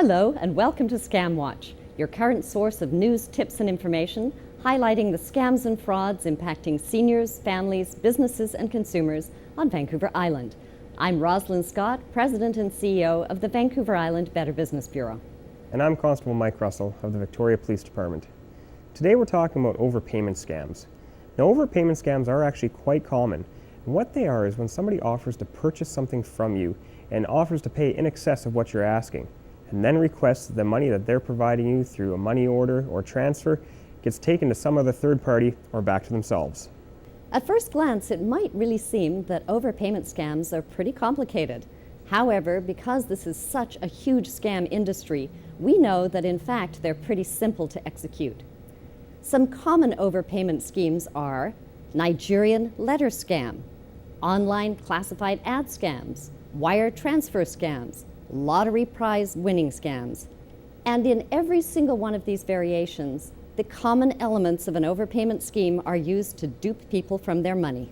Hello and welcome to ScamWATCH, your current source of news, tips and information highlighting the scams and frauds impacting seniors, families, businesses and consumers on Vancouver Island. I'm Rosalind Scott, President and CEO of the Vancouver Island Better Business Bureau. And I'm Constable Mike Russell of the Victoria Police Department. Today we're talking about overpayment scams. Now, overpayment scams are actually quite common. And what they are is when somebody offers to purchase something from you and offers to pay in excess of what you're asking, and then requests that the money that they're providing you through a money order or transfer gets taken to some other third party or back to themselves. At first glance, it might really seem that overpayment scams are pretty complicated. However, because this is such a huge scam industry, we know that in fact they're pretty simple to execute. Some common overpayment schemes are Nigerian letter scam, online classified ad scams, wire transfer scams, lottery prize winning scams. And in every single one of these variations, the common elements of an overpayment scheme are used to dupe people from their money.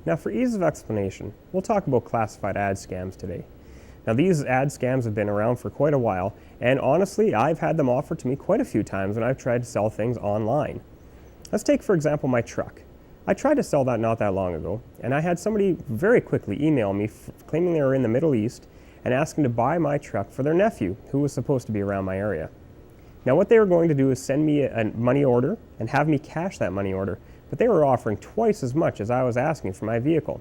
Now, for ease of explanation, we'll talk about classified ad scams today. Now, these ad scams have been around for quite a while, and honestly, I've had them offered to me quite a few times when I've tried to sell things online. Let's take, for example, my truck. I tried to sell that not that long ago, and I had somebody very quickly email me claiming they were in the Middle East and asking to buy my truck for their nephew, who was supposed to be around my area. Now, what they were going to do is send me a money order and have me cash that money order, but they were offering twice as much as I was asking for my vehicle.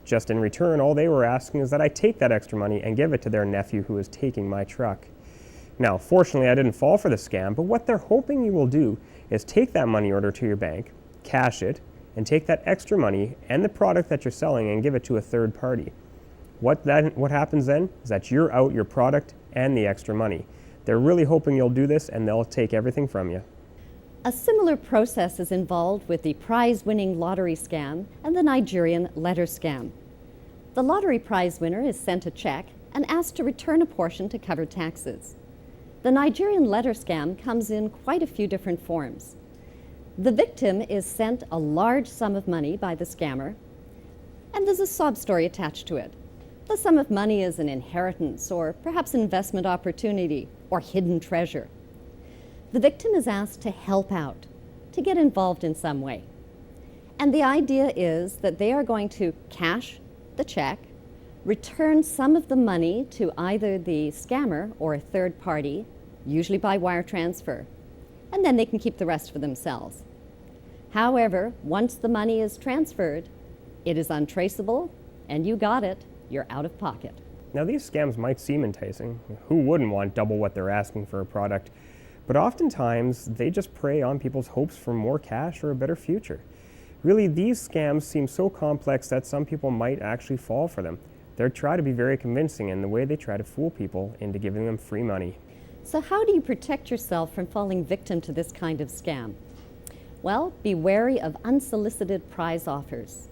Just in return, all they were asking is that I take that extra money and give it to their nephew who is taking my truck. Now, fortunately, I didn't fall for the scam, but what they're hoping you will do is take that money order to your bank, cash it, and take that extra money and the product that you're selling and give it to a third party. What happens then is that you're out your product and the extra money. They're really hoping you'll do this and they'll take everything from you. A similar process is involved with the prize-winning lottery scam and the Nigerian letter scam. The lottery prize winner is sent a check and asked to return a portion to cover taxes. The Nigerian letter scam comes in quite a few different forms. The victim is sent a large sum of money by the scammer, and there's a sob story attached to it. The sum of money is an inheritance or perhaps investment opportunity or hidden treasure. The victim is asked to help out, to get involved in some way. And the idea is that they are going to cash the check, return some of the money to either the scammer or a third party, usually by wire transfer, and then they can keep the rest for themselves. However, once the money is transferred, it is untraceable, and you got it, you're out of pocket. Now, these scams might seem enticing. Who wouldn't want double what they're asking for a product? But oftentimes, they just prey on people's hopes for more cash or a better future. Really, these scams seem so complex that some people might actually fall for them. They try to be very convincing in the way they try to fool people into giving them free money. So how do you protect yourself from falling victim to this kind of scam? Well, be wary of unsolicited prize offers,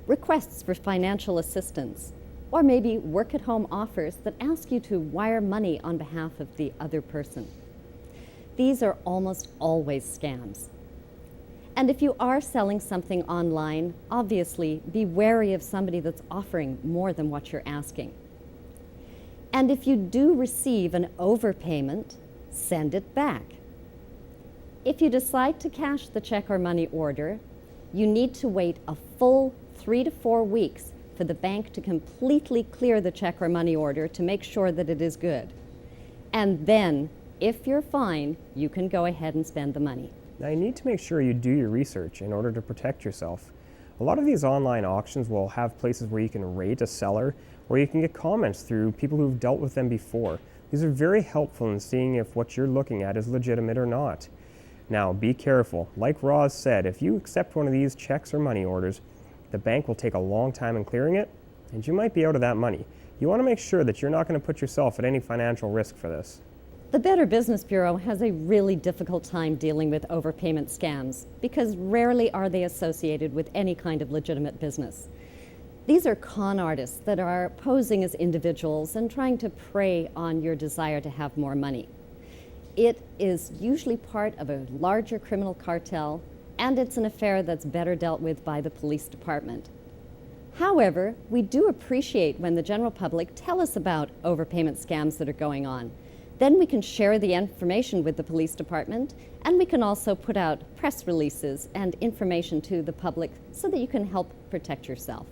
requests for financial assistance, or maybe work-at-home offers that ask you to wire money on behalf of the other person. These are almost always scams. And if you are selling something online, obviously be wary of somebody that's offering more than what you're asking. And if you do receive an overpayment, send it back. If you decide to cash the check or money order, you need to wait a full 3 to 4 weeks for the bank to completely clear the check or money order to make sure that it is good. And then, if you're fine, you can go ahead and spend the money. Now, you need to make sure you do your research in order to protect yourself. A lot of these online auctions will have places where you can rate a seller, or you can get comments through people who've dealt with them before. These are very helpful in seeing if what you're looking at is legitimate or not. Now, be careful. Like Roz said, if you accept one of these checks or money orders, the bank will take a long time in clearing it, and you might be out of that money. You want to make sure that you're not going to put yourself at any financial risk for this. The Better Business Bureau has a really difficult time dealing with overpayment scams because rarely are they associated with any kind of legitimate business. These are con artists that are posing as individuals and trying to prey on your desire to have more money. It is usually part of a larger criminal cartel, and it's an affair that's better dealt with by the police department. However, we do appreciate when the general public tell us about overpayment scams that are going on. Then we can share the information with the police department, and we can also put out press releases and information to the public so that you can help protect yourself.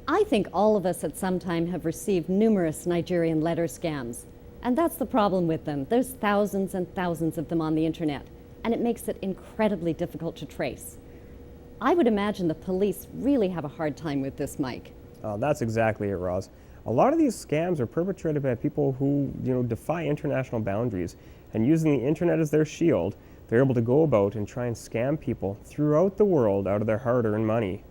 I think all of us at some time have received numerous Nigerian letter scams, and that's the problem with them. There's thousands and thousands of them on the internet, and it makes it incredibly difficult to trace. I would imagine the police really have a hard time with this, Mike. That's exactly it, Roz. A lot of these scams are perpetrated by people who, defy international boundaries, and using the internet as their shield, they're able to go about and try and scam people throughout the world out of their hard-earned money.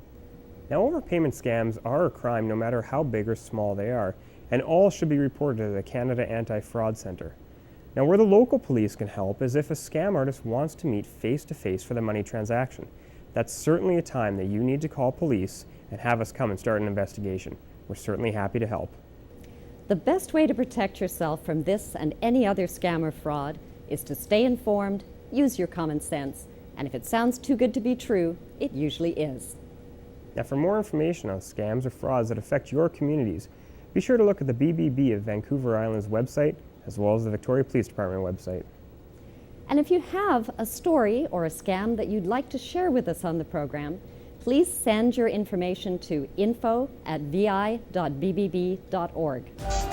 Now, overpayment scams are a crime no matter how big or small they are, and all should be reported to the Canada Anti-Fraud Centre. Now, where the local police can help is if a scam artist wants to meet face-to-face for the money transaction. That's certainly a time that you need to call police and have us come and start an investigation. We're certainly happy to help. The best way to protect yourself from this and any other scam or fraud is to stay informed, use your common sense, and if it sounds too good to be true, it usually is. Now, for more information on scams or frauds that affect your communities, be sure to look at the BBB of Vancouver Island's website, as well as the Victoria Police Department website. And if you have a story or a scam that you'd like to share with us on the program, please send your information to info@vi.bbb.org.